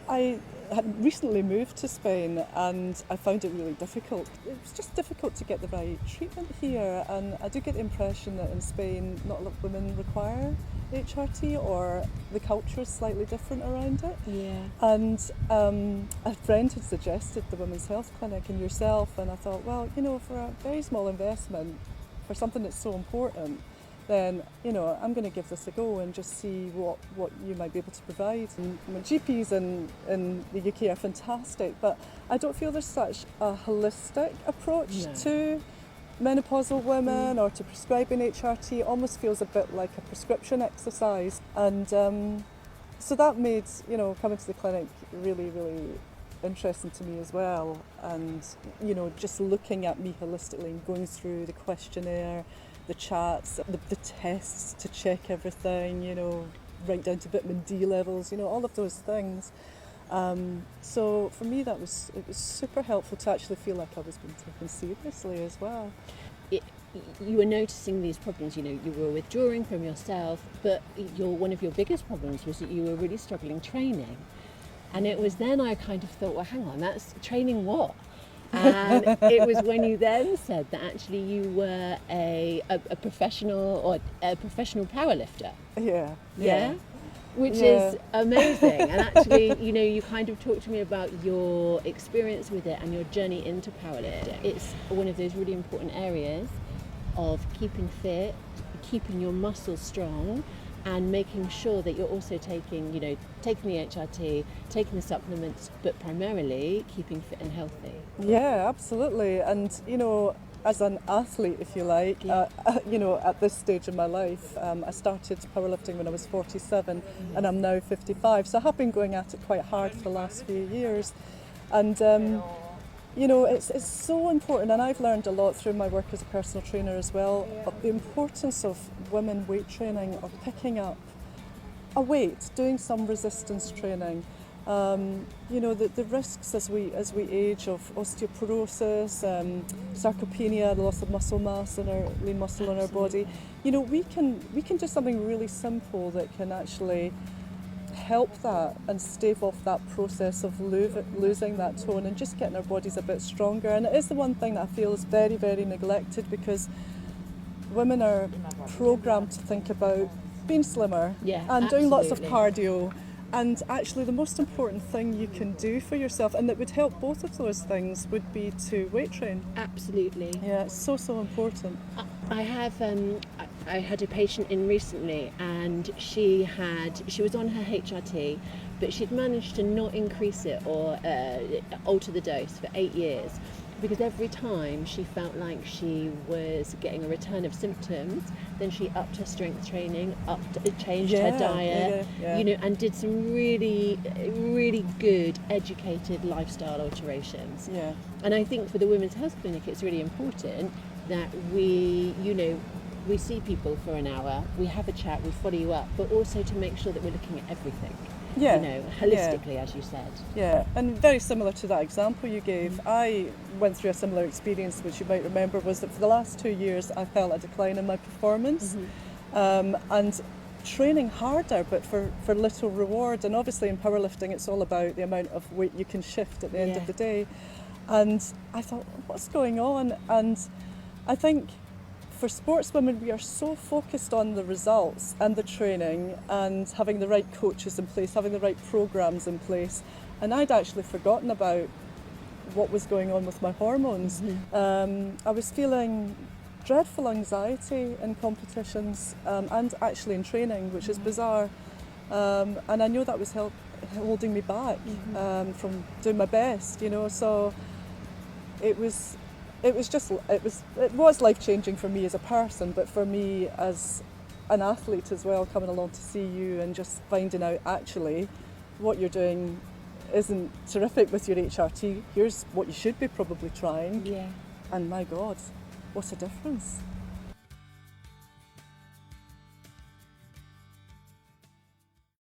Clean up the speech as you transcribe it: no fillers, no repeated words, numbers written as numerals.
I had recently moved to Spain and I found it really difficult. It was just difficult to get the right treatment here, and I do get the impression that in Spain not a lot of women require HRT, or the culture is slightly different around it. Yeah. And a friend had suggested the Women's Health Clinic and yourself, and I thought, well, for a very small investment for something that's so important, then I'm going to give this a go and just see what you might be able to provide. And GPs in the UK are fantastic, but I don't feel there's such a holistic approach to menopausal women or to prescribing HRT. It almost feels a bit like a prescription exercise, and so that made coming to the clinic really, really interesting to me as well. And just looking at me holistically and going through the questionnaire, the chats, the tests to check everything, right down to vitamin D levels, all of those things. So for me it was super helpful to actually feel like I was being taken seriously as well. You were noticing these problems, you were withdrawing from yourself, but one of your biggest problems was that you were really struggling training. And it was then I kind of thought, well, hang on, that's training what? And it was when you then said that actually you were a professional or a professional powerlifter. Yeah. Which is amazing. And actually, you kind of talked to me about your experience with it and your journey into powerlifting. It's one of those really important areas of keeping fit, keeping your muscles strong, and making sure that you're also taking the HRT, taking the supplements, but primarily keeping fit and healthy. Yeah, absolutely. And, as an athlete, if you like, at this stage in my life, I started powerlifting when I was 47 and I'm now 55. So I have been going at it quite hard for the last few years. And, it's so important, and I've learned a lot through my work as a personal trainer as well, of the importance of women weight training or picking up a weight, doing some resistance training. The risks as we age of osteoporosis, sarcopenia, the loss of muscle mass in our lean muscle in our body. We can do something really simple that can actually help that and stave off that process of losing that tone and just getting our bodies a bit stronger. And it is the one thing that I feel is very, very neglected, because women are programmed to think about being slimmer and doing lots of cardio. And actually the most important thing you can do for yourself, and that would help both of those things, would be to weight train. Absolutely. Yeah, it's so important. I had a patient in recently, and she was on her HRT, but she'd managed to not increase it or alter the dose for 8 years, because every time she felt like she was getting a return of symptoms, then she upped her strength training, changed her diet, and did some really, really good educated lifestyle alterations. Yeah. And I think for the Women's Health Clinic, it's really important that we see people for an hour, we have a chat, we follow you up, but also to make sure that we're looking at everything. Holistically, as you said. Yeah, and very similar to that example you gave, I went through a similar experience, which you might remember, was that for the last 2 years I felt a decline in my performance, and training harder but for little reward. And obviously in powerlifting it's all about the amount of weight you can shift at the end of the day. And I thought, what's going on? And I think for sportswomen, we are so focused on the results and the training and having the right coaches in place, having the right programs in place. And I'd actually forgotten about what was going on with my hormones. I was feeling dreadful anxiety in competitions and actually in training, which is bizarre. And I know that was holding me back from doing my best, so it was life-changing for me as a person, but for me as an athlete as well, coming along to see you and just finding out actually what you're doing isn't terrific with your HRT. Here's what you should be probably trying. And my God, what a difference.